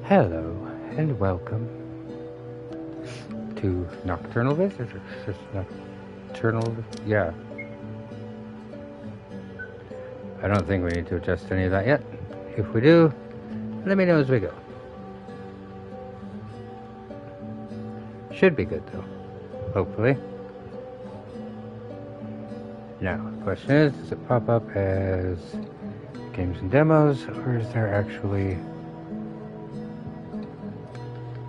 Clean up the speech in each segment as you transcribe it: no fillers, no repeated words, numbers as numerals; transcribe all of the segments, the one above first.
Hello and welcome to Nocturnal Visitors. Just Nocturnal, yeah. I don't think we need to adjust any of that yet. If we do, let me know as we go. Should be good though, hopefully. Now, the question is, does it pop up as games and demos, or is there actually...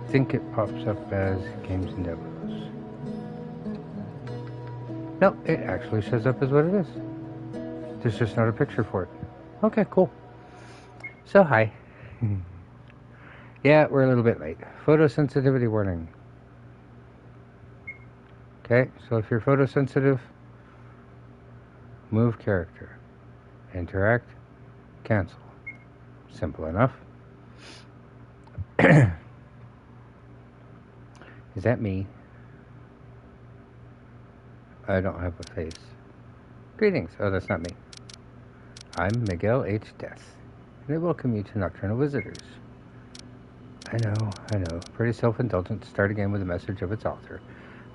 I think it pops up as games and demos. No, it actually shows up as what it is. There's just not a picture for it. Okay, cool. So, hi. Yeah, we're a little bit late. Photosensitivity warning. Okay, so if you're photosensitive, move character. Interact, cancel. Simple enough. Is that me? I don't have a face. Greetings. Oh, that's not me. I'm Miguel H. Death, and I welcome you to Nocturnal Visitors. I know. Pretty self-indulgent to start a game with a message of its author.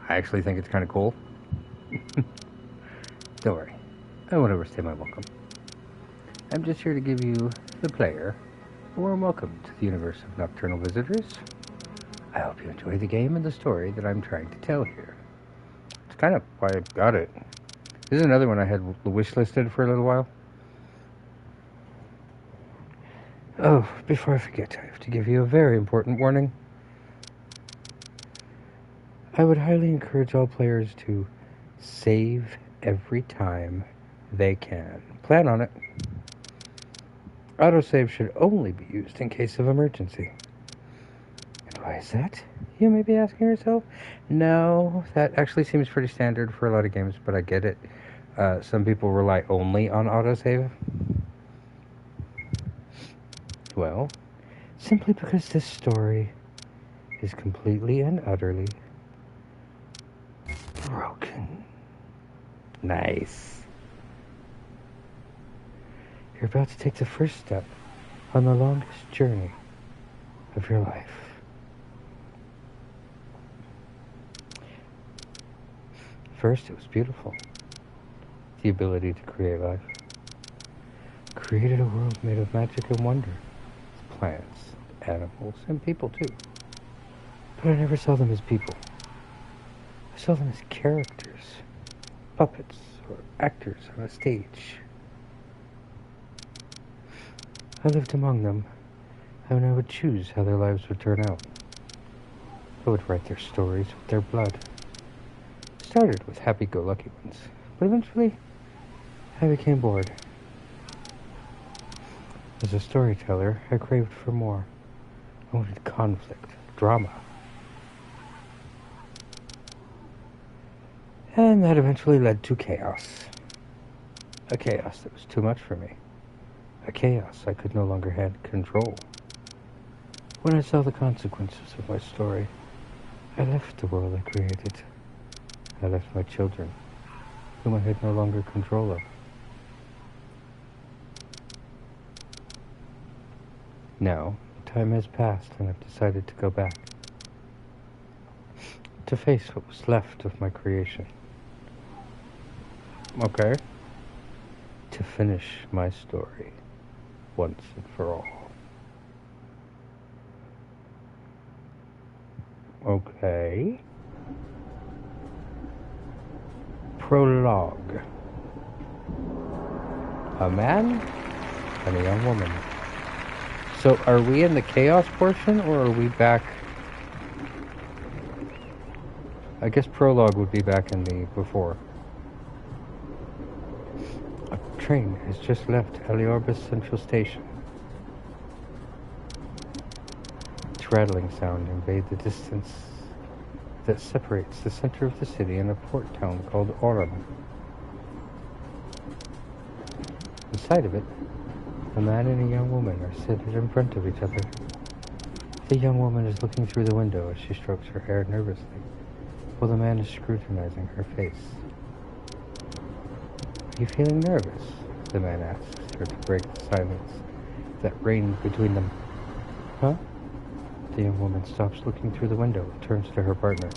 I actually think it's kind of cool. Don't worry. I won't overstay my welcome. I'm just here to give you, the player, a warm welcome to the universe of Nocturnal Visitors. I hope you enjoy the game and the story that I'm trying to tell here. It's kind of why I got it. This is another one I had wishlisted for a little while. Oh, before I forget, I have to give you a very important warning. I would highly encourage all players to save every time they can. Plan on it. Autosave should only be used in case of emergency. And why is that? You may be asking yourself. No, that actually seems pretty standard for a lot of games, but I get it. Some people rely only on autosave. Well, simply because this story is completely and utterly broken. Nice. You're about to take the first step on the longest journey of your life. First, it was beautiful. The ability to create life. Created a world made of magic and wonder. Plants, animals, and people too. But I never saw them as people. I saw them as characters. Puppets or actors on a stage. I lived among them, and I would choose how their lives would turn out. I would write their stories with their blood. Started with happy-go-lucky ones, but eventually I became bored. As a storyteller, I craved for more. I wanted conflict, drama. And that eventually led to chaos. A chaos that was too much for me. A chaos I could no longer control. When I saw the consequences of my story, I left the world I created. I left my children, whom I had no longer control of. Now, time has passed and I've decided to go back. To face what was left of my creation. Okay. To finish my story, once and for all. Okay. Prologue. A man and a young woman. So, are we in the chaos portion, or are we back... I guess prologue would be back in the before. A train has just left Heliorbis Central Station. Its rattling sound invades the distance that separates the center of the city and a port town called Orem. Inside of it, a man and a young woman are seated in front of each other. The young woman is looking through the window as she strokes her hair nervously, while the man is scrutinizing her face. Are you feeling nervous? The man asks her to break the silence that reigned between them. Huh? The young woman stops looking through the window and turns to her partner.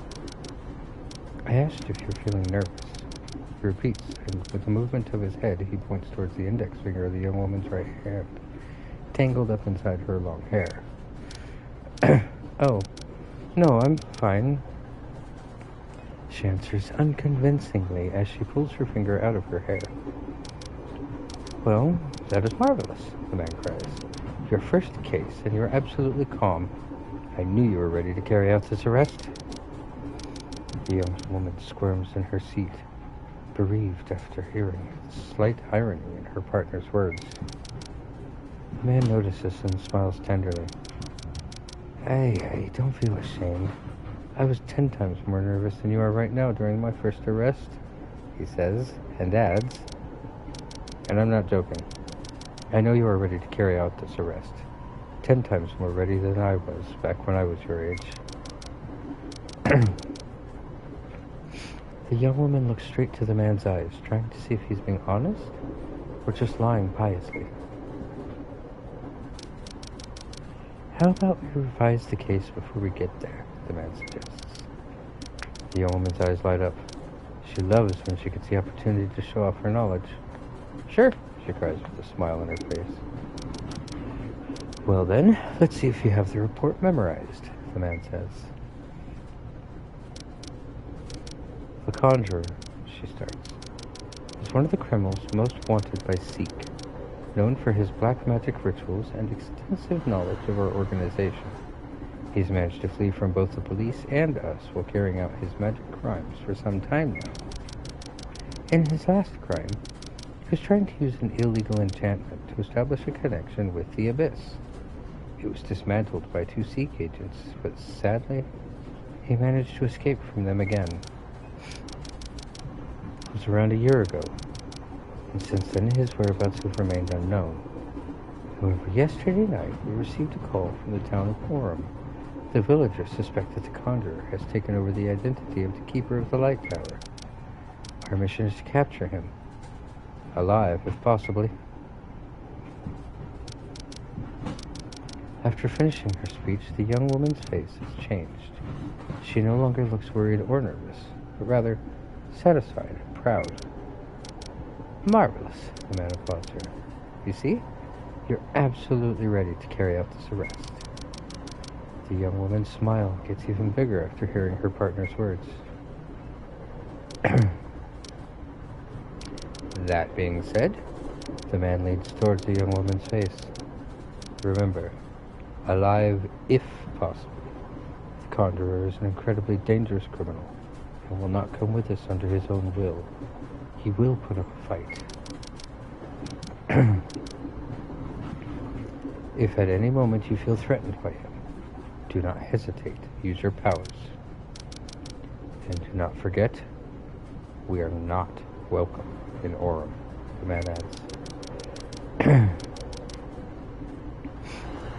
I asked if you're feeling nervous. He repeats, and with a movement of his head, he points towards the index finger of the young woman's right hand, tangled up inside her long hair. Oh, no, I'm fine, she answers unconvincingly as she pulls her finger out of her hair. Well, that is marvelous, the man cries. Your first case, and you're absolutely calm. I knew you were ready to carry out this arrest. The young woman squirms in her seat, bereaved after hearing slight irony in her partner's words. The man notices and smiles tenderly. Hey, don't feel ashamed. I was 10 times more nervous than you are right now during my first arrest, he says, and adds, and I'm not joking. I know you are ready to carry out this arrest. 10 times more ready than I was back when I was your age. The young woman looks straight to the man's eyes, trying to see if he's being honest or just lying piously. How about we revise the case before we get there, the man suggests. The young woman's eyes light up. She loves when she gets the opportunity to show off her knowledge. Sure, she cries with a smile on her face. Well then, let's see if you have the report memorized, the man says. The conjurer, she starts, is one of the criminals most wanted by Seek, known for his black magic rituals and extensive knowledge of our organization. He's managed to flee from both the police and us while carrying out his magic crimes for some time now. In his last crime, he was trying to use an illegal enchantment to establish a connection with the Abyss. It was dismantled by 2 Seek agents, but sadly, he managed to escape from them again. It was around a year ago, and since then his whereabouts have remained unknown. However, yesterday night we received a call from the town of Orem. The villagers suspect that the conjurer has taken over the identity of the keeper of the light tower. Our mission is to capture him, alive if possibly. After finishing her speech, the young woman's face has changed. She no longer looks worried or nervous, but rather satisfied and proud. Marvelous, the man applauds her. You see, you're absolutely ready to carry out this arrest. The young woman's smile gets even bigger after hearing her partner's words. That being said, the man leans towards the young woman's face. Remember, alive if possible. The conjurer is an incredibly dangerous criminal and will not come with us under his own will. He will put up a fight. If at any moment you feel threatened by him, do not hesitate. Use your powers. And do not forget, we are not welcome in Orem, the man adds.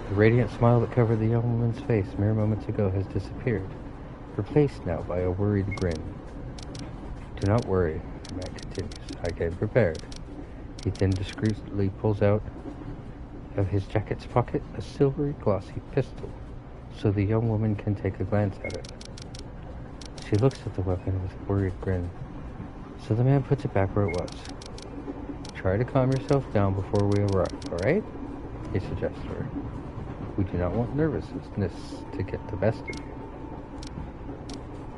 The radiant smile that covered the young woman's face mere moments ago has disappeared, replaced now by a worried grin. Do not worry, the man continues. I came prepared. He then discreetly pulls out of his jacket's pocket a silvery glossy pistol, so the young woman can take a glance at it. She looks at the weapon with a worried grin, so the man puts it back where it was. Try to calm yourself down before we arrive, alright? He suggests to her. We do not want nervousness to get the best of you.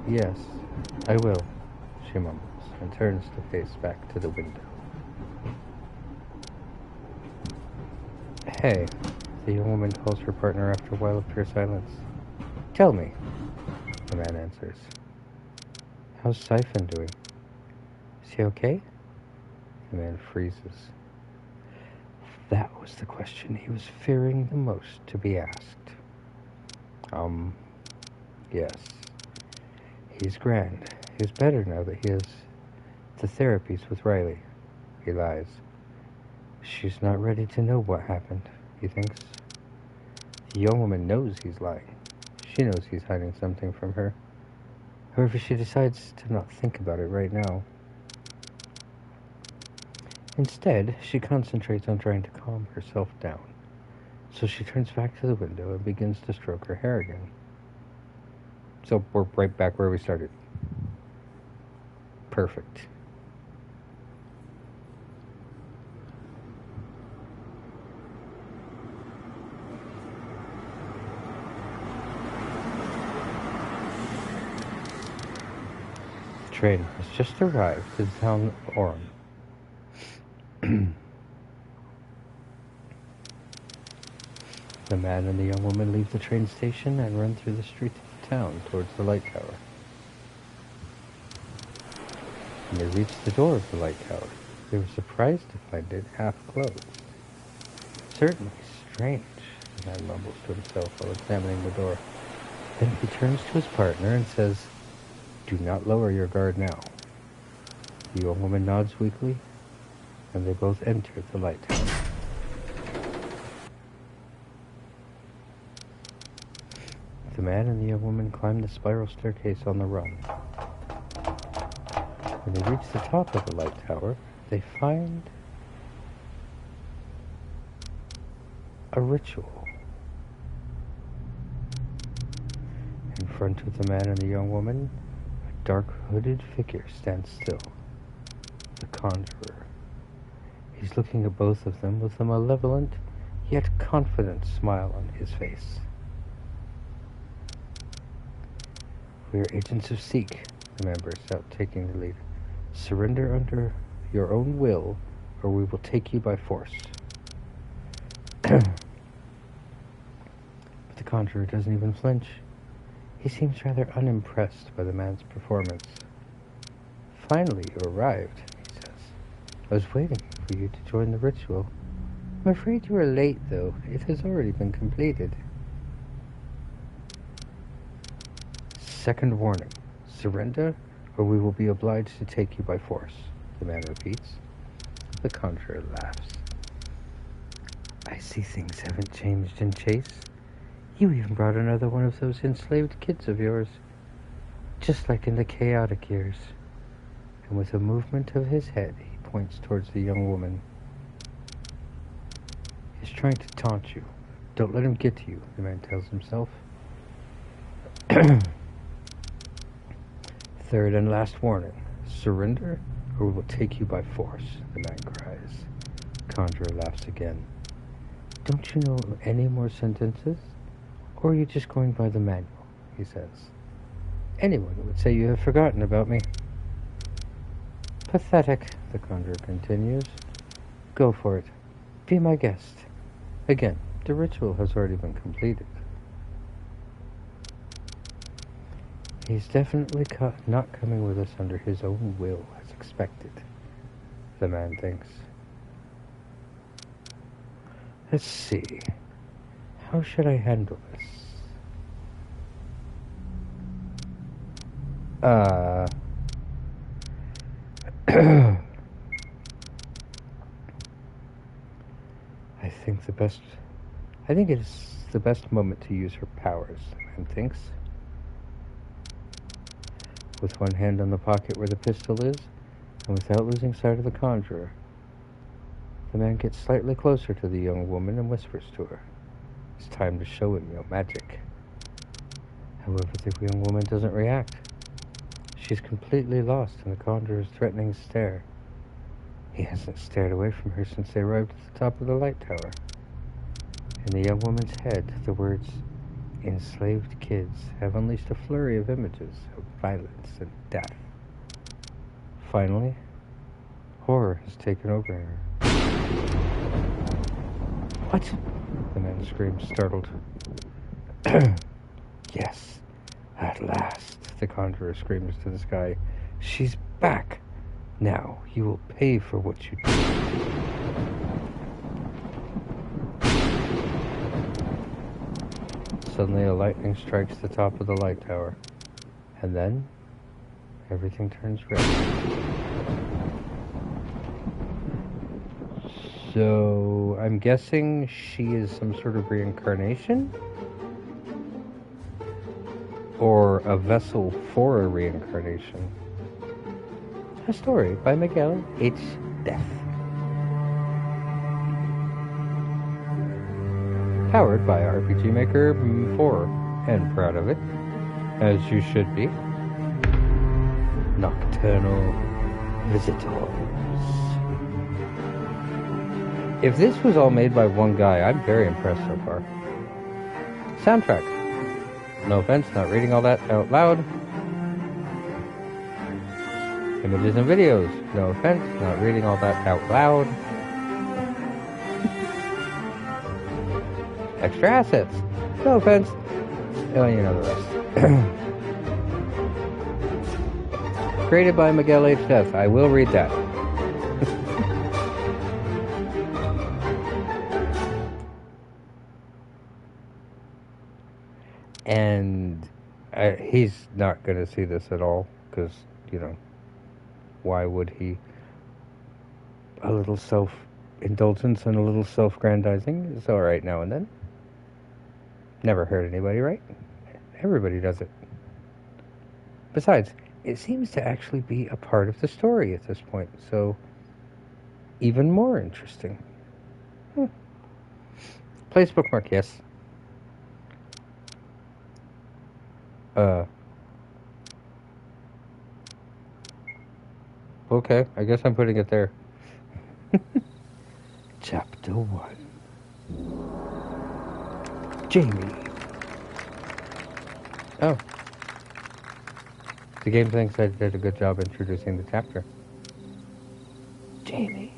Yes, I will, she mumbles, and turns to face back to the window. Hey, the young woman calls her partner after a while of pure silence. Tell me, the man answers. How's Siphon doing? Is he okay? The man freezes. That was the question he was fearing the most to be asked. Yes. He's grand. He's better now that he has the therapies with Riley. He lies. She's not ready to know what happened, he thinks. The young woman knows he's lying. She knows he's hiding something from her. However, she decides to not think about it right now. Instead, she concentrates on trying to calm herself down. So she turns back to the window and begins to stroke her hair again. So we're right back where we started. Perfect. The train has just arrived at the town of Orem. The man and the young woman leave the train station and run through the streets of the town towards the light tower. When they reach the door of the light tower, they were surprised to find it half closed. Certainly strange, the man mumbles to himself while examining the door. Then he turns to his partner and says, "Do not lower your guard now." The young woman nods weakly, and they both enter the light tower. The man and the young woman climb the spiral staircase on the run. When they reach the top of the light tower, they find a ritual. In front of the man and the young woman, a dark hooded figure stands still. The conjurer. He's looking at both of them with a malevolent yet confident smile on his face. "We are agents of Seek," the man bursts out, taking the lead. "Surrender under your own will, or we will take you by force." But the conjurer doesn't even flinch. He seems rather unimpressed by the man's performance. "Finally, you arrived," he says. "I was waiting for you to join the ritual. I'm afraid you are late, though. It has already been completed." "Second warning. Surrender, or we will be obliged to take you by force," the man repeats. The conjurer laughs. "I see things haven't changed in Chase. You even brought another one of those enslaved kids of yours, just like in the chaotic years." And with a movement of his head, he points towards the young woman. "He's trying to taunt you. Don't let him get to you," the man tells himself. "Third and last warning. Surrender, or we will take you by force," the man cries. Conjurer laughs again. "Don't you know any more sentences? Or are you just going by the manual?" he says. "Anyone would say you have forgotten about me." "Pathetic," the conjurer continues. "Go for it. Be my guest." Again, the ritual has already been completed. "He's definitely not coming with us under his own will, as expected," the man thinks. "Let's see. How should I handle this? I think it is the best moment to use her powers," the man thinks. With one hand on the pocket where the pistol is, and without losing sight of the conjurer, the man gets slightly closer to the young woman and whispers to her. It's time to show him your magic. However, the young woman doesn't react. She's completely lost in the conjurer's threatening stare. He hasn't stared away from her since they arrived at the top of the light tower. In the young woman's head, the words "enslaved kids" have unleashed a flurry of images of violence and death. Finally, horror has taken over her. "What?" the man screams, startled. "Yes, at last," the conjurer screams to the sky. "She's back. Now you will pay for what you did." Suddenly a lightning strikes the top of the light tower, and then everything turns red. So I'm guessing she is some sort of reincarnation? Or a vessel for a reincarnation. A story by Miguel H. Death. powered by RPG Maker 4, and proud of it, as you should be. Nocturnal Visitors. If this was all made by one guy, I'm very impressed so far. Soundtrack. No offense, not reading all that out loud. Images and videos. No offense, not reading all that out loud. Extra assets. No offense. Oh, you know the rest. Created by Miguel H. Death. I will read that. And he's not going to see this at all, because, you know, why would he? A little self-indulgence and a little self-grandizing is alright now and then. Never hurt anybody, right? Everybody does it. Besides, it seems to actually be a part of the story at this point, so even more interesting. Place bookmark, yes. Okay, I guess I'm putting it there. Chapter 1. Jamie. Oh. The game thinks I did a good job introducing the chapter. Jamie.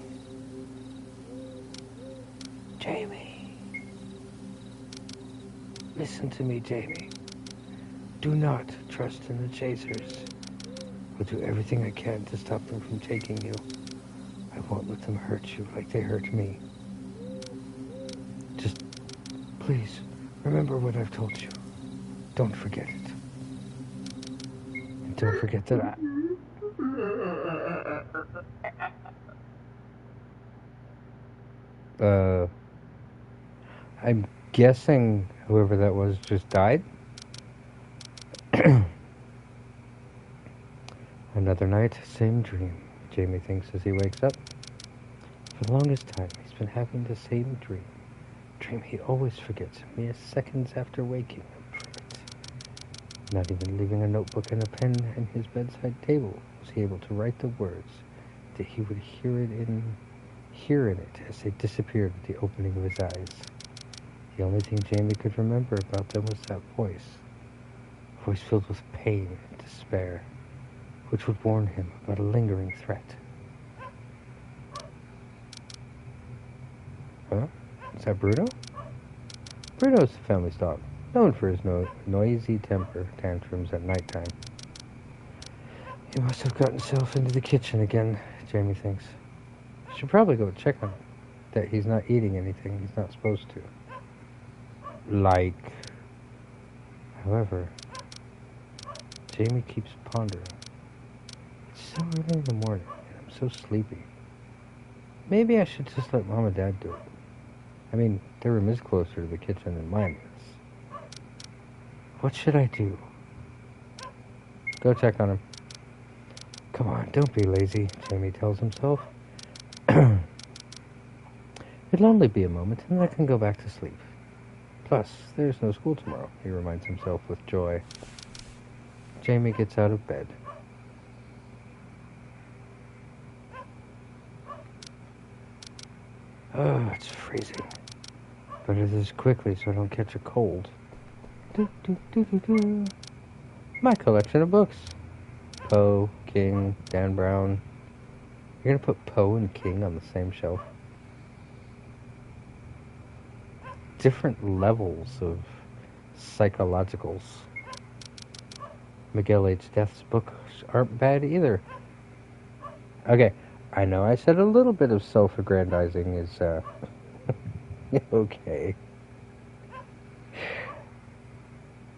Jamie. Listen to me, Jamie. Do not trust in the chasers. I'll do everything I can to stop them from taking you. I won't let them hurt you like they hurt me. Just, please, remember what I've told you. Don't forget it. And don't forget that I'm guessing whoever that was just died. Another night, same dream, Jamie thinks as he wakes up. For the longest time, he's been having the same dream. Dream he always forgets, mere seconds after waking up from it. Not even leaving a notebook and a pen in his bedside table was he able to write the words that he would hear in it as they disappeared at the opening of his eyes. The only thing Jamie could remember about them was that voice. A voice filled with pain and despair, which would warn him about a lingering threat. Huh? Is that Bruno? Bruno's the family's dog, known for his noisy temper tantrums at nighttime. He must have gotten himself into the kitchen again, Jamie thinks. Should probably go check on him, that he's not eating anything he's not supposed to. However, Jamie keeps pondering. It's so early in the morning, and I'm so sleepy. Maybe I should just let Mom and Dad do it. I mean, their room is closer to the kitchen than mine is. What should I do? Go check on him. Come on, don't be lazy, Jamie tells himself. It'll only be a moment, and I can go back to sleep. Plus, there's no school tomorrow, he reminds himself with joy. Jamie gets out of bed. Oh, it's freezing. Better this quickly so I don't catch a cold. My collection of books. Poe, King, Dan Brown. You're gonna put Poe and King on the same shelf? Different levels of psychologicals. Miguel H. Death's books aren't bad either. Okay, I know I said a little bit of self-aggrandizing is, okay.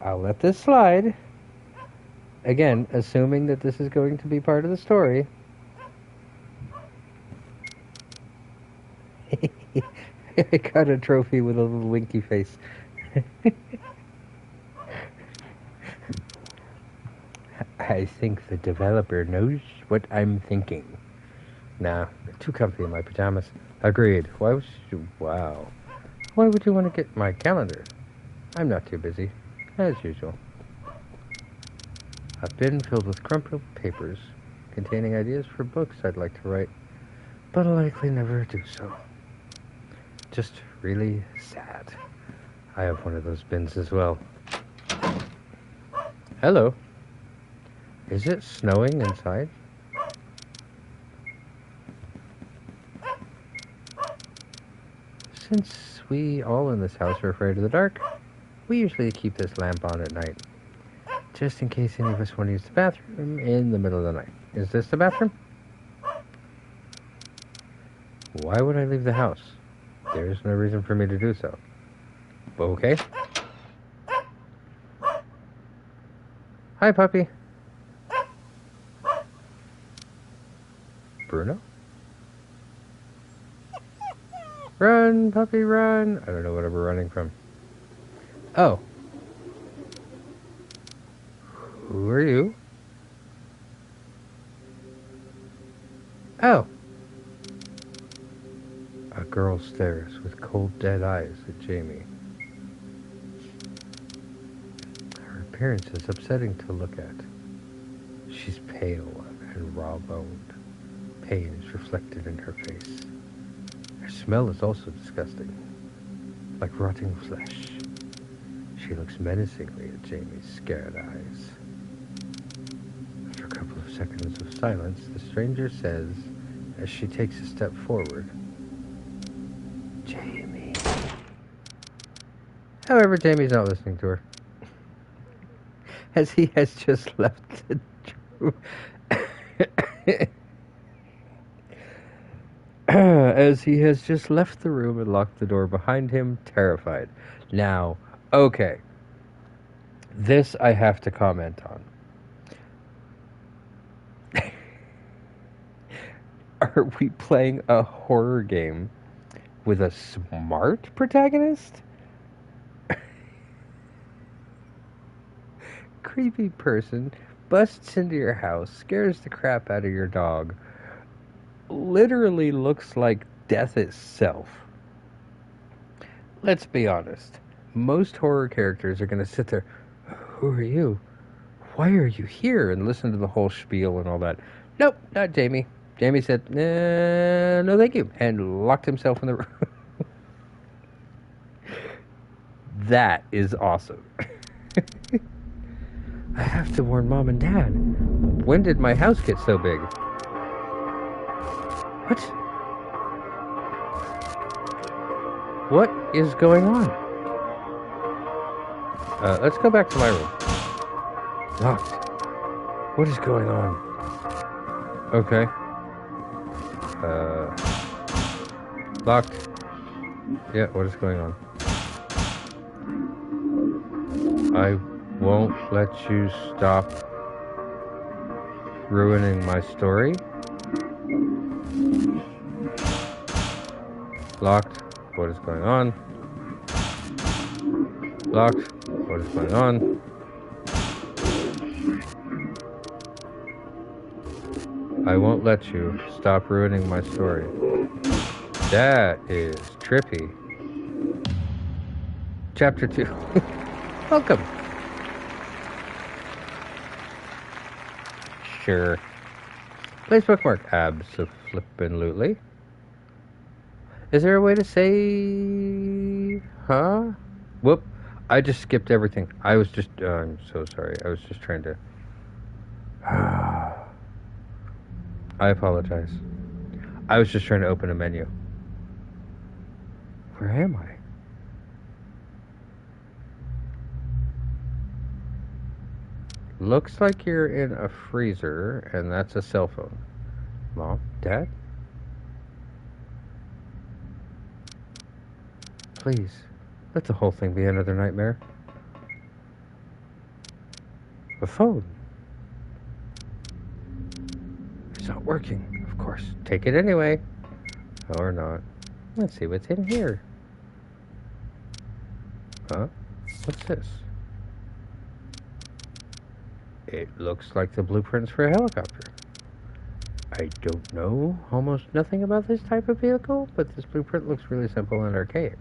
I'll let this slide. Again, assuming that this is going to be part of the story. I got a trophy with a little winky face. I think the developer knows what I'm thinking. Nah, too comfy in my pajamas. Agreed. Why was you... Wow. Why would you want to get my calendar? I'm not too busy, as usual. A bin filled with crumpled papers containing ideas for books I'd like to write, but I'll likely never do so. Just really sad. I have one of those bins as well. Hello. Is it snowing inside? Since we all in this house are afraid of the dark, we usually keep this lamp on at night, just in case any of us want to use the bathroom in the middle of the night. Is this the bathroom? Why would I leave the house? There's no reason for me to do so. Okay. Hi, puppy. Bruno? Run, puppy, run. I don't know what I'm running from. Oh. Who are you? Oh. A girl stares with cold, dead eyes at Jamie. Her appearance is upsetting to look at. She's pale and raw-boned. Pain is reflected in her face. Her smell is also disgusting, like rotting flesh. She looks menacingly at Jamie's scared eyes. After a couple of seconds of silence, the stranger says, as she takes a step forward, Jamie. However, Jamie's not listening to her, as he has just left the as he has just left the room and locked the door behind him, terrified. Now, okay. This I have to comment on. Are we playing a horror game with a smart protagonist? Creepy person busts into your house, scares the crap out of your dog, literally looks like death itself. Let's be honest. Most horror characters are going to sit there, who are you? Why are you here? And listen to the whole spiel and all that. Nope, not Jamie. Jamie said, no thank you, and locked himself in the room. That is awesome. I have to warn Mom and Dad. When did my house get so big? What? What is going on? Let's go back to my room. Locked. What is going on? Okay. Locked. Yeah, what is going on? I won't let you stop ruining my story. Locked. What is going on? Locked. What is going on? I won't let you stop ruining my story. That is trippy. Chapter 2. Welcome. Sure. Place bookmark. Abso-flippin'-lutely. Is there a way to say... Huh? Whoop. I just skipped everything. I was just... I'm so sorry. I was just trying to... I apologize. I was just trying to open a menu. Where am I? Looks like you're in a freezer, and that's a cell phone. Mom? Dad? Please, let the whole thing be another nightmare. A phone. It's not working, of course. Take it anyway. Or not. Let's see what's in here. Huh? What's this? It looks like the blueprints for a helicopter. I don't know almost nothing about this type of vehicle, but this blueprint looks really simple and archaic.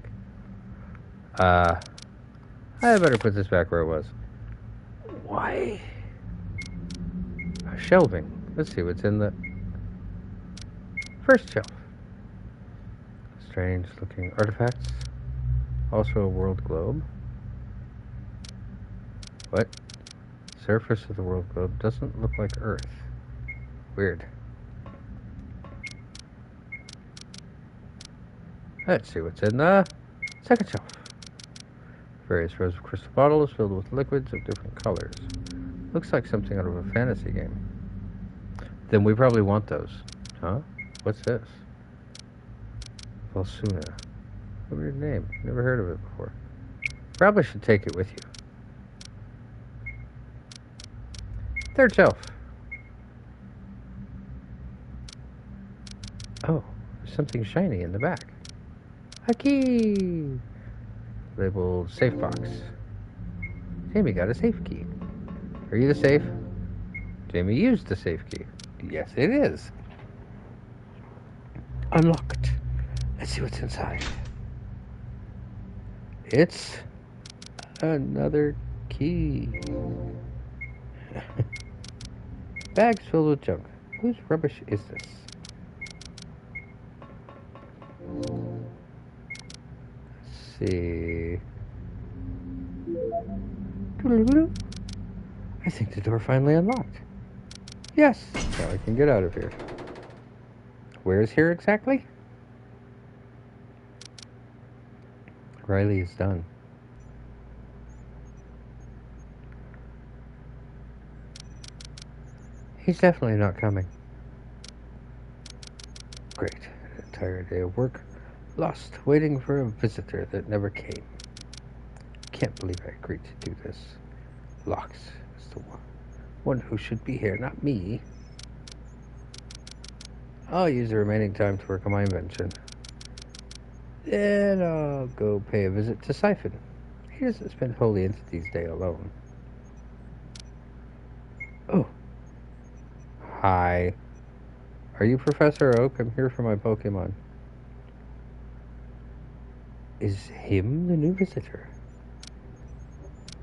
I better put this back where it was. Why? Shelving. Let's see what's in the first shelf. Strange looking artifacts. Also a world globe. What? Surface of the world globe doesn't look like Earth. Weird. Let's see what's in the second shelf. Various rows of crystal bottles filled with liquids of different colors. Looks like something out of a fantasy game. Then we probably want those. Huh? What's this? Valsuna. A weird name. Never heard of it before. Probably should take it with you. Third shelf. Oh, there's something shiny in the back. A key! Labeled safe box. Jamie got a safe key. Are you the safe? Jamie used the safe key. Yes, it is. Unlocked. Let's see what's inside. It's another key. Bags filled with junk. Whose rubbish is this? Let's see. I think the door finally unlocked. Yes, now I can get out of here. Where is here exactly? Riley is done. He's definitely not coming. Great. An entire day of work lost waiting for a visitor that never came. Can't believe I agreed to do this. Lox is the one who should be here, not me. I'll use the remaining time to work on my invention. Then I'll go pay a visit to Siphon. He doesn't spend Holy Entity's Day alone. Oh. Hi. Are you Professor Oak? I'm here for my Pokemon. Is him the new visitor?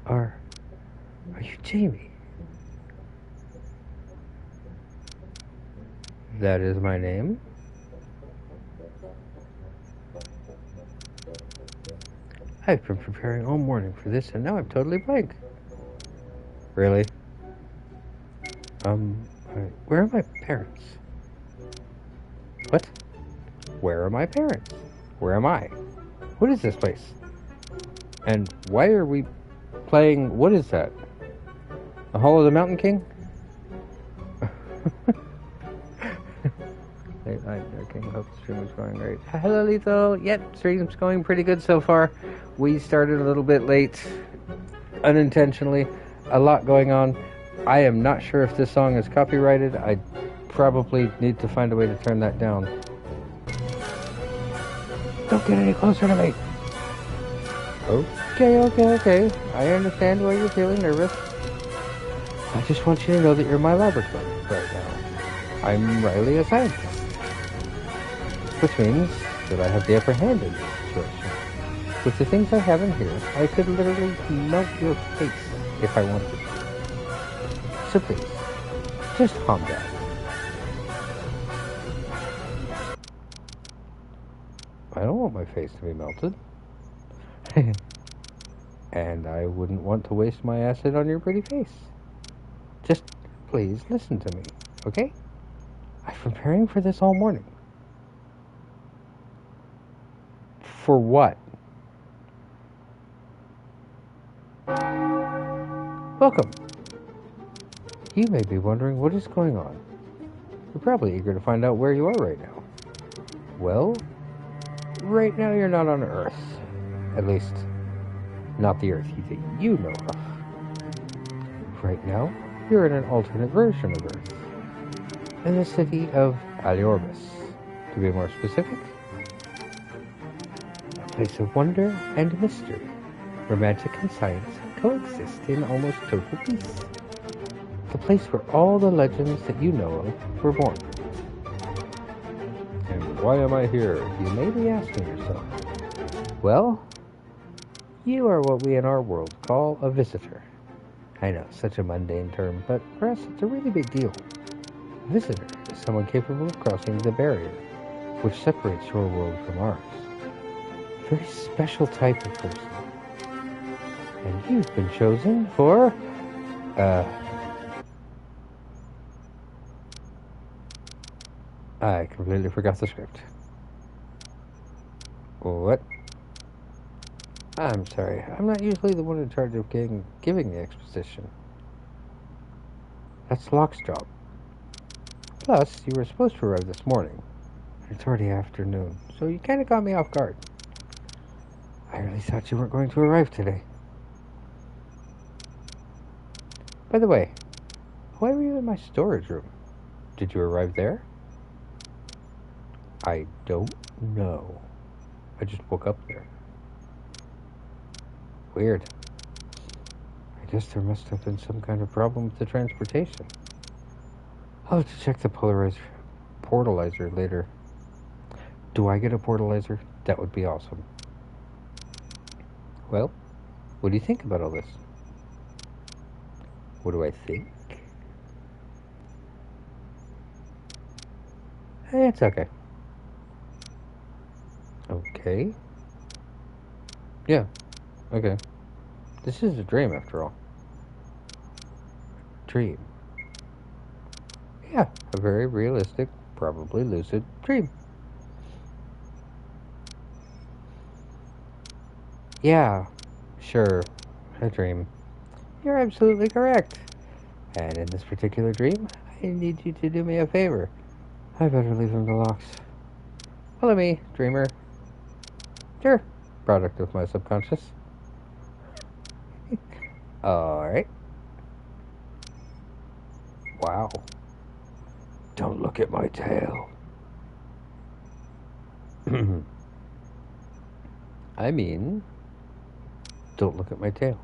Are you Jamie? That is my name. I've been preparing all morning for this, and now I'm totally blank. Really? Where are my parents? What? Where are my parents? Where am I? What is this place? And why are we playing, what is that? The Hall of the Mountain King? I hope the stream is going great. Hello, Lethal. Yep, stream's going pretty good so far. We started a little bit late, unintentionally. A lot going on. I am not sure if this song is copyrighted. I probably need to find a way to turn that down. Don't get any closer to me. Okay. I understand why you're feeling nervous. I just want you to know that you're in my laboratory right now. I'm Riley, a scientist. Which means that I have the upper hand in this situation. With the things I have in here, I could literally melt your face if I wanted to. So please, just calm down. I don't want my face to be melted. And I wouldn't want to waste my acid on your pretty face. Just please listen to me, okay? I've been preparing for this all morning. For what? Welcome. You may be wondering what is going on. You're probably eager to find out where you are right now. Well, right now you're not on Earth. At least, not the Earth that you know of. Right now, you're in an alternate version of Earth. In the city of Aliorbis. To be more specific, a place of wonder and mystery, where magic and science coexist in almost total peace. The place where all the legends that you know of were born. And why am I here? You may be asking yourself. Well, You are what we in our world call a visitor. I know, such a mundane term, but for us it's a really big deal. A visitor is someone capable of crossing the barrier which separates your world from ours. A very special type of person. And you've been chosen for, I completely forgot the script. What? I'm sorry, I'm not usually the one in charge of giving the exposition. That's Locke's job. Plus, you were supposed to arrive this morning. It's already afternoon, so you kind of got me off guard. I really thought you weren't going to arrive today. By the way, why were you in my storage room? Did you arrive there? I don't know. I just woke up there. Weird. I guess there must have been some kind of problem with the transportation. I'll have to check the portalizer later. Do I get a portalizer? That would be awesome. Well, what do you think about all this? What do I think? It's okay. Okay. Yeah, okay. This is a dream, after all. Dream. Yeah, a very realistic, probably lucid dream. Yeah, sure, a dream. You're absolutely correct. And in this particular dream, I need you to do me a favor. I better leave him to Locks. Follow me, dreamer. Sure, product of my subconscious. Alright. Wow. Don't look at my tail. I mean, don't look at my tail.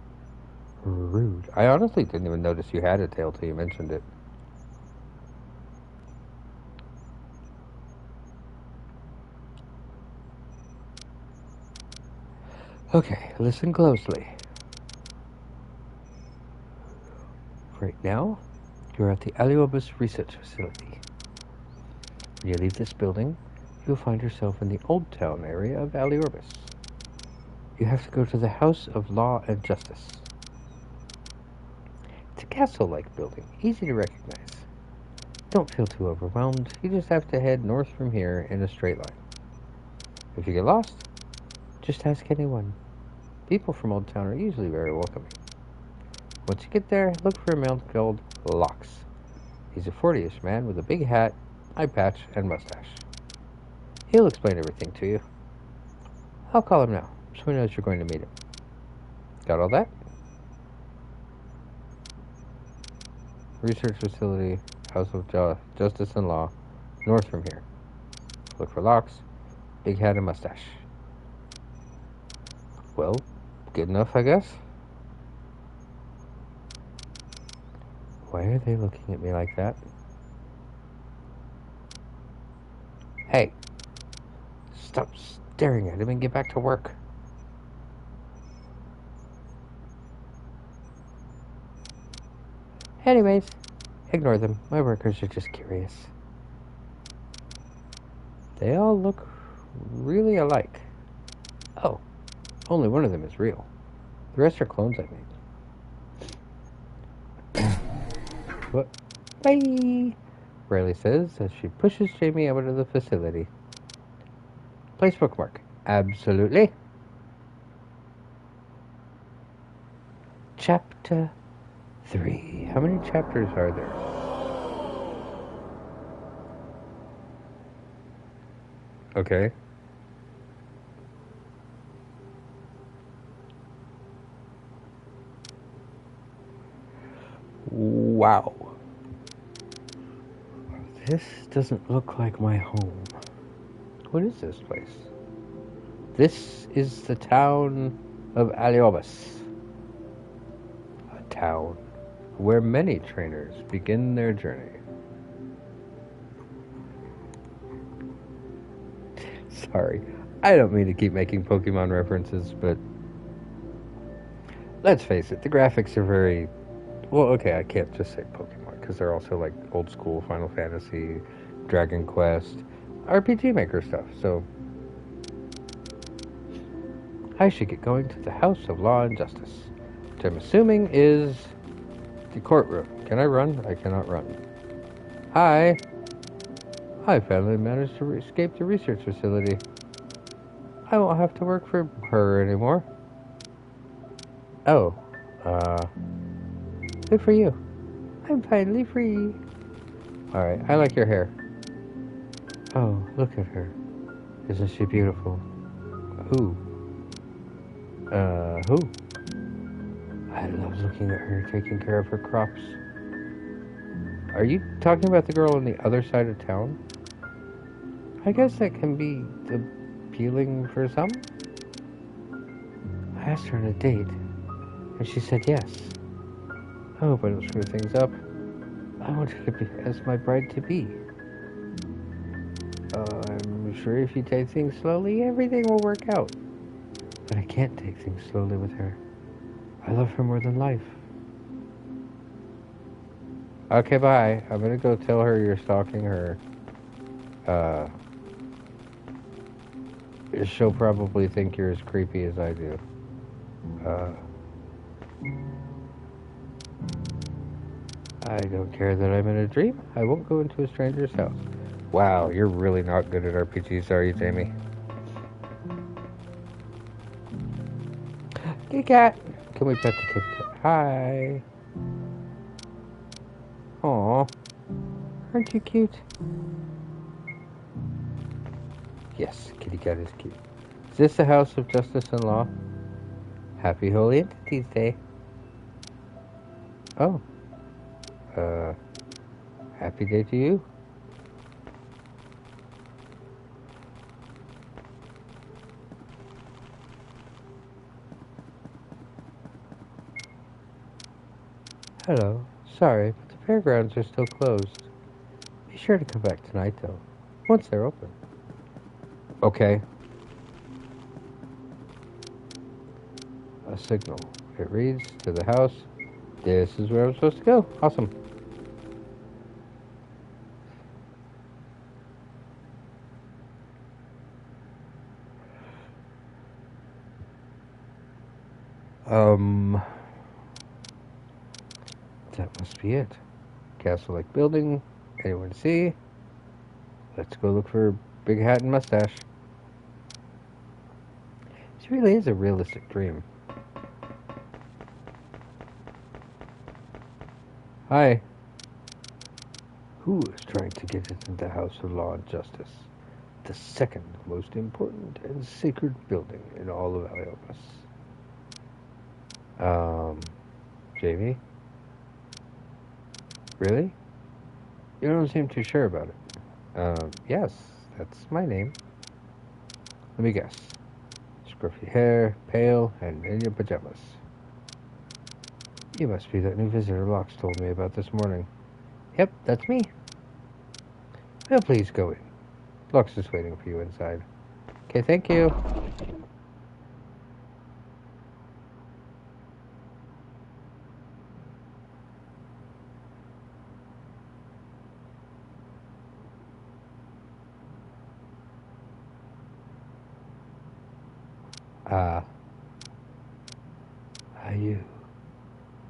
Rude. I honestly didn't even notice you had a tail till you mentioned it. Okay, listen closely. Right now, you're at the Aliobus Research Facility. When you leave this building, you'll find yourself in the Old Town area of Aliorbus. You have to go to the House of Law and Justice. It's a castle-like building, easy to recognize. Don't feel too overwhelmed, you just have to head north from here in a straight line. If you get lost, just ask anyone. People from Old Town are usually very welcoming. Once you get there, look for a man called Locks. He's a 40-ish man with a big hat, eye patch, and mustache. He'll explain everything to you. I'll call him now, so he knows you're going to meet him. Got all that? Research facility, House of Justice and Law, north from here. Look for Locks, big hat and mustache. Well, good enough, I guess. Why are they looking at me like that? Hey, stop staring at him and get back to work. Anyways, ignore them. My workers are just curious. They all look really alike. Oh, only one of them is real. The rest are clones I made. What? Bye! Riley says as she pushes Jamie out of the facility. Place bookmark. Absolutely. Chapter 3. How many chapters are there? Okay. Wow. This doesn't look like my home. What is this place? This is the town of Aliobus. A town where many trainers begin their journey. Sorry, I don't mean to keep making Pokemon references, but let's face it, the graphics are very... Well, okay, I can't just say Pokemon, because they're also like old school Final Fantasy, Dragon Quest, RPG Maker stuff, so... I should get going to the House of Law and Justice, which I'm assuming is the courtroom. Can I run? I cannot run. Hi! I finally managed to escape the research facility. I won't have to work for her anymore. Oh, good for you. I'm finally free. Alright, I like your hair. Oh, look at her. Isn't she beautiful? Who? Who? I love looking at her taking care of her crops. Are you talking about the girl on the other side of town? I guess that can be appealing for some. I asked her on a date, and she said yes. I hope I don't screw things up. I want her to be as my bride-to-be. I'm sure if you take things slowly, everything will work out. But I can't take things slowly with her. I love her more than life. Okay, bye. I'm gonna go tell her you're stalking her. She'll probably think you're as creepy as I do. I don't care that I'm in a dream. I won't go into a stranger's house. Wow, you're really not good at RPGs, are you, Jamie? Kitty cat! Can we pet the kitty cat? Hi! Aw, aren't you cute? Yes, kitty cat is cute. Is this the House of Justice and Law? Happy Holy Entities Day. Oh. Happy day to you. Hello. Sorry, but the fairgrounds are still closed. Be sure to come back tonight, though, once they're open. Okay. A signal. It reads to the house. This is where I'm supposed to go. Awesome. That must be it. Castle-like building. Anyone see? Let's go look for Big Hat and Mustache. This really is a realistic dream. Hi. Who is trying to get into the House of Law and Justice? The second most important and sacred building in all of Aliopas. Jamie? Really? You don't seem too sure about it. Yes, that's my name. Let me guess. Scruffy hair, pale, and in your pajamas. You must be that new visitor Locke told me about this morning. Yep, that's me. Well, please go in. Locke's just waiting for you inside. Okay, thank you. Are you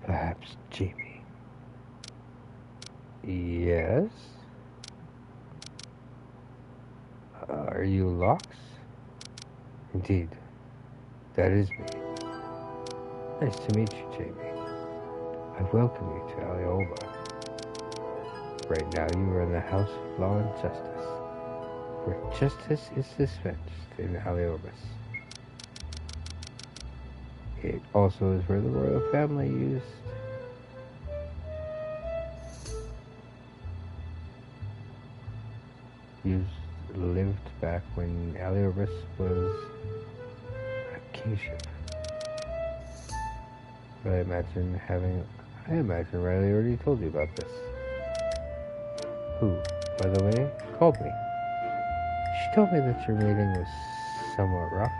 perhaps Jamie? Yes? Are you Locke? Indeed, that is me. Nice to meet you, Jamie. I welcome you to Alioba. Right now you are in the House of Law and Justice, where justice is dispensed in Aliobas. It also is where the royal family lived back when Aliobas was a kingship. But I imagine Riley already told you about this. Who, by the way, called me. She told me that your meeting was somewhat rough.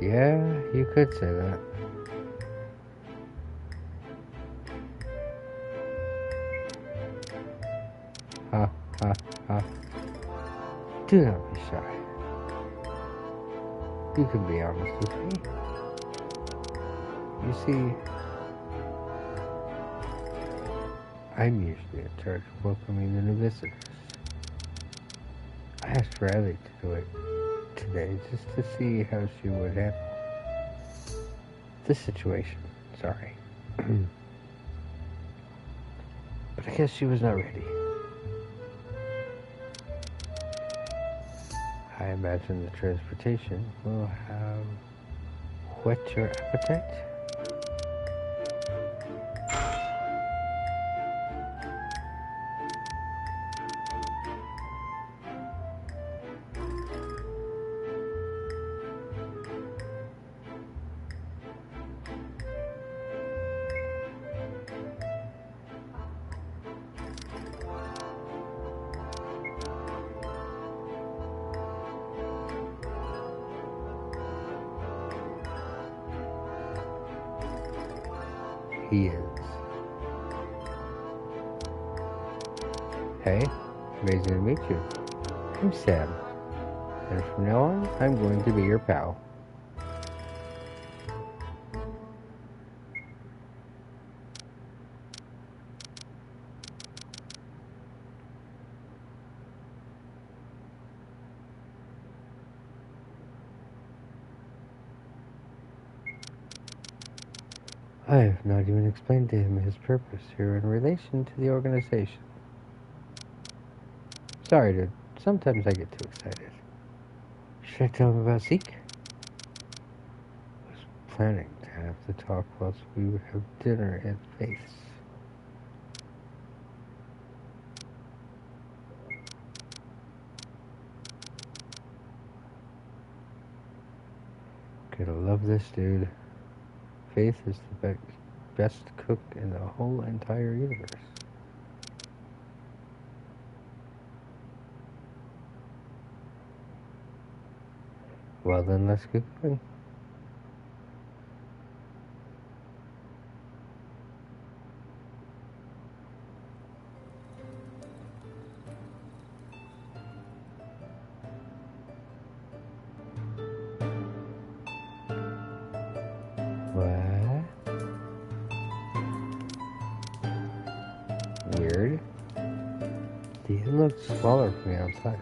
Yeah, you could say that. Ha, ha, ha. Do not be shy. You can be honest with me. You see, I'm usually in charge of welcoming the new visitors. I asked Riley to do it today just to see how she would handle this situation. Sorry. But I guess she was not ready. I imagine the transportation will have whet your appetite. He is. Hey, amazing to meet you. I'm Sam, and from now on, I'm going to be your pal. I have not even explained to him his purpose here in relation to the organization. Sorry, dude. Sometimes I get too excited. Should I tell him about Zeke? I was planning to have the talk whilst we would have dinner at Faith's. Gonna love this dude. Faith is the best cook in the whole entire universe. Well then, let's get going. What? Weird. The inn looks smaller from the outside.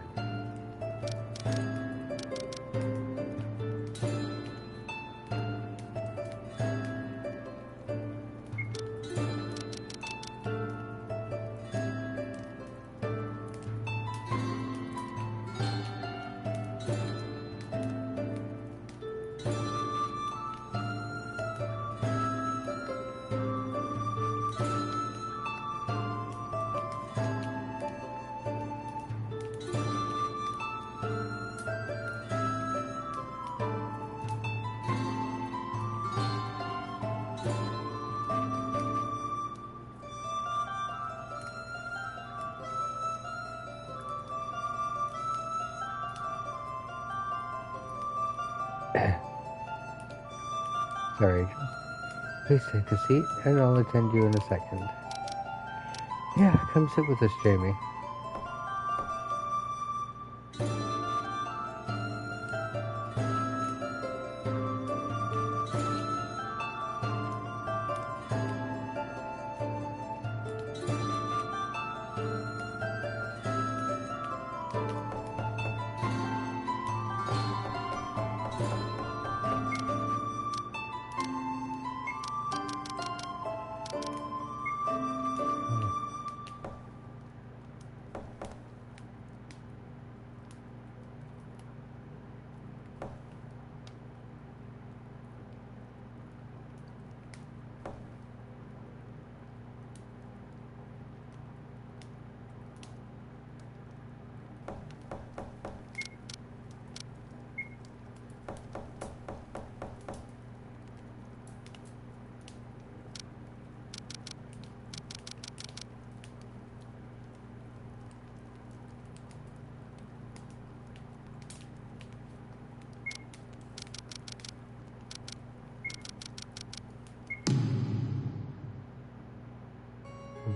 Sorry. Please take a seat, and I'll attend you in a second. Yeah, come sit with us, Jamie.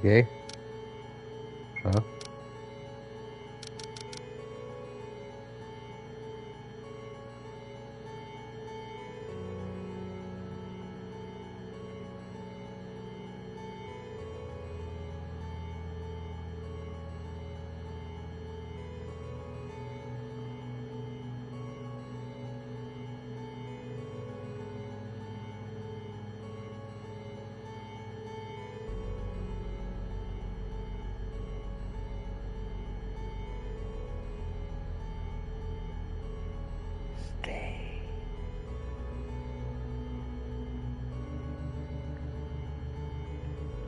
Yay? Huh? Stay.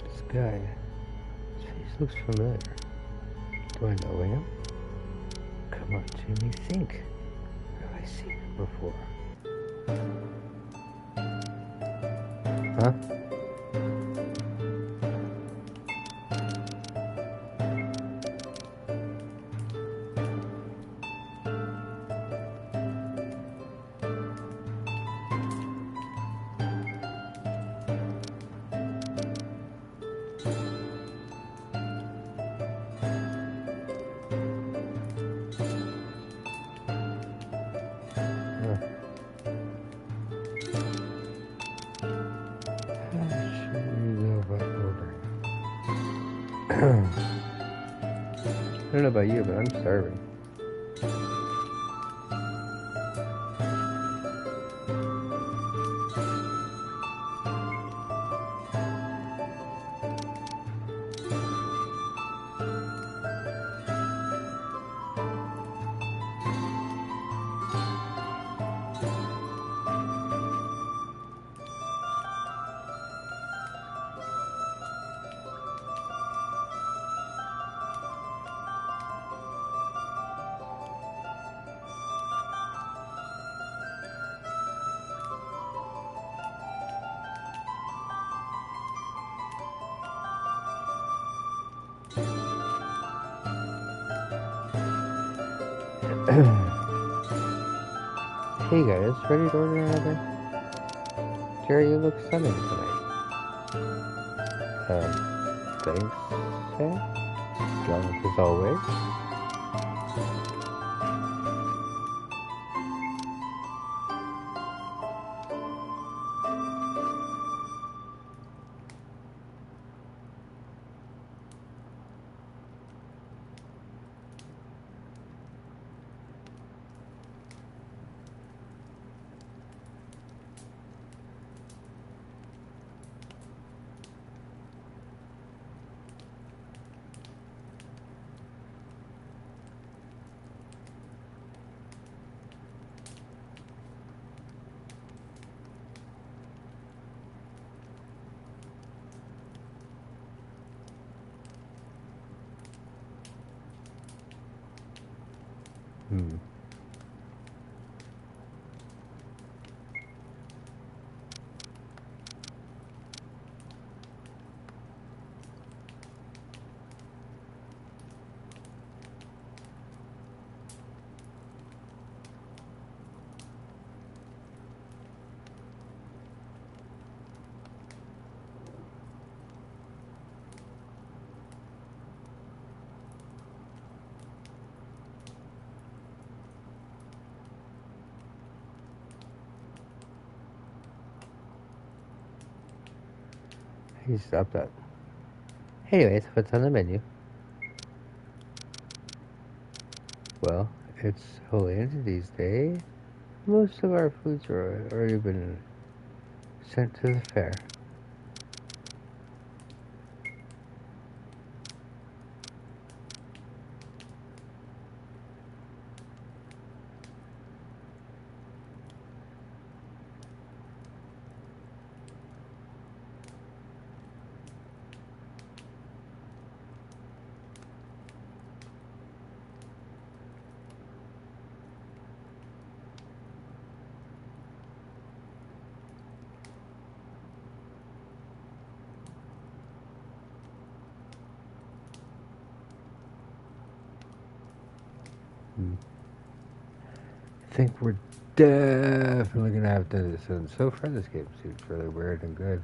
This guy, his face looks familiar. Do I know him? Come on, Jimmy, think. Have I seen him before? Huh? I don't know about you, but I'm starving. Hey guys, ready to order another? Jerry, you look stunning tonight. Thanks, Sam. Drunk as always. He stopped that. Anyways, what's on the menu? Well, it's Holy Entities Day. Most of our foods are already been sent to the fair. I think we're definitely gonna have to do this. And so far, this game seems really weird and good.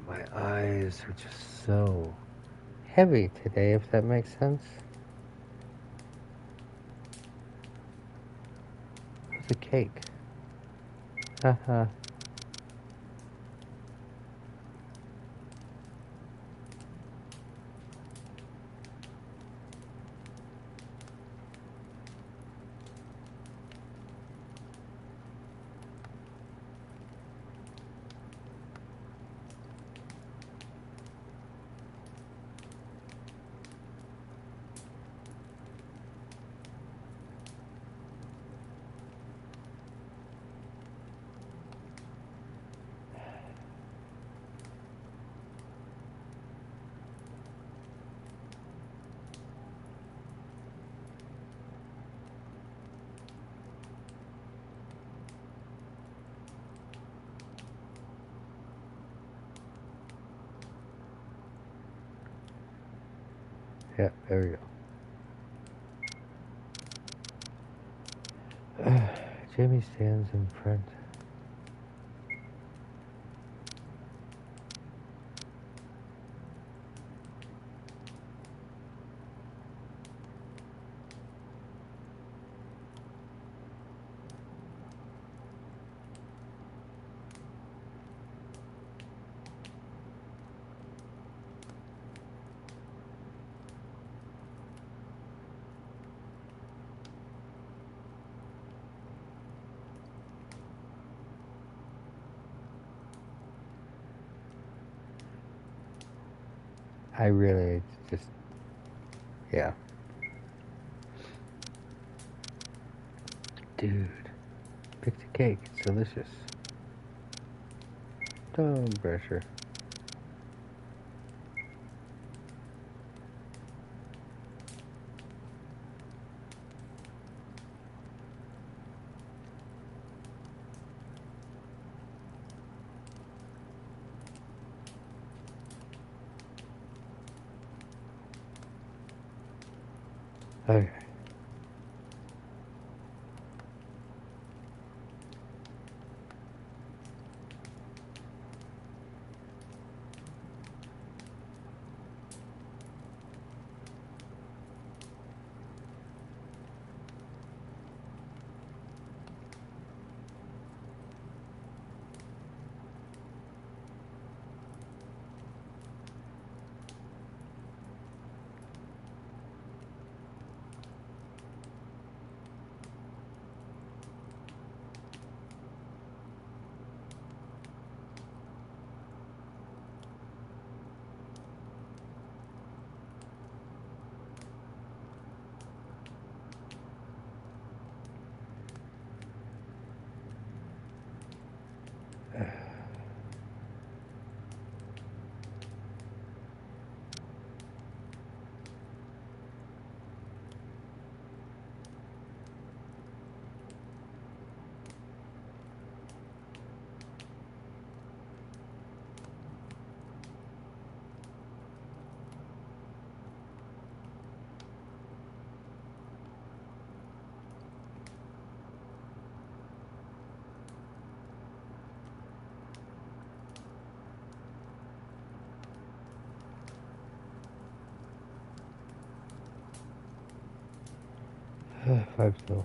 My eyes are just so heavy today, if that makes sense. It's a cake. Haha. Yeah, there we go. Jamie stands in front. I really just, yeah. Dude, pick the cake. It's delicious. Don't pressure. Okay. Five still.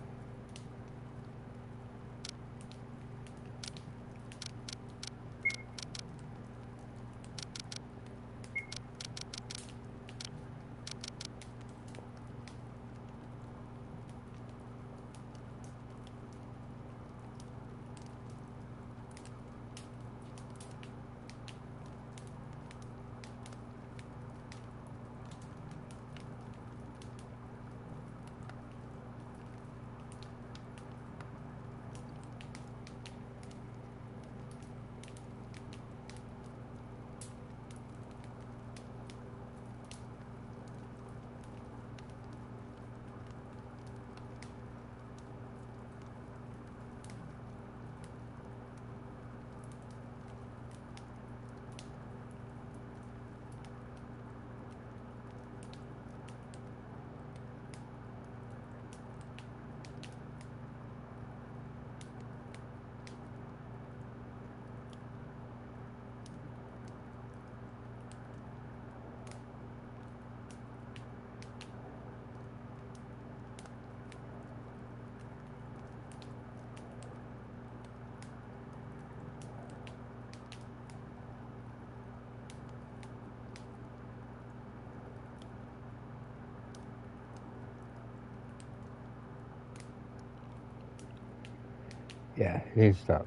Yeah, it needs to stop.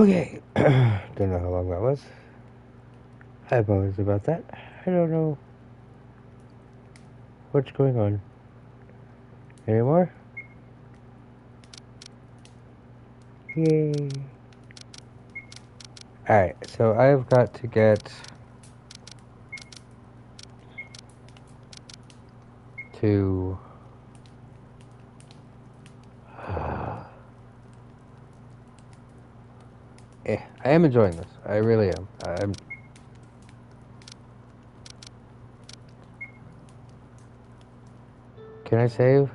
Okay. Don't know how long that was. I apologize about that. I don't know what's going on. Any more? Yay. Alright, so I've got to get to I am enjoying this. I really am. Can I save?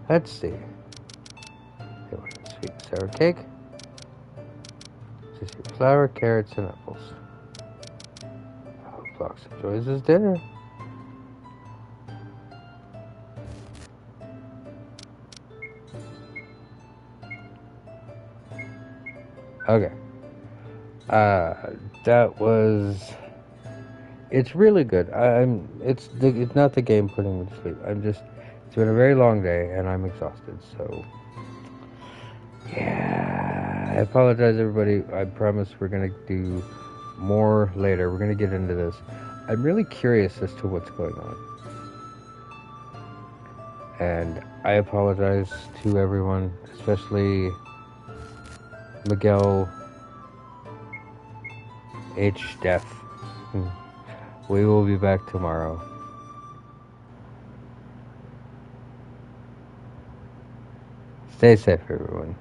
Let's see. They want sweet and sour cake. Just flour, carrots, and apples. I hope Fox enjoys his dinner. Okay. That was. It's really good. It's not the game putting me to sleep. It's been a very long day and I'm exhausted. So yeah, I apologize, everybody. I promise we're gonna do more later. We're gonna get into this. I'm really curious as to what's going on, and I apologize to everyone, especially Miguel H. Death. We will be back tomorrow. Stay safe, everyone.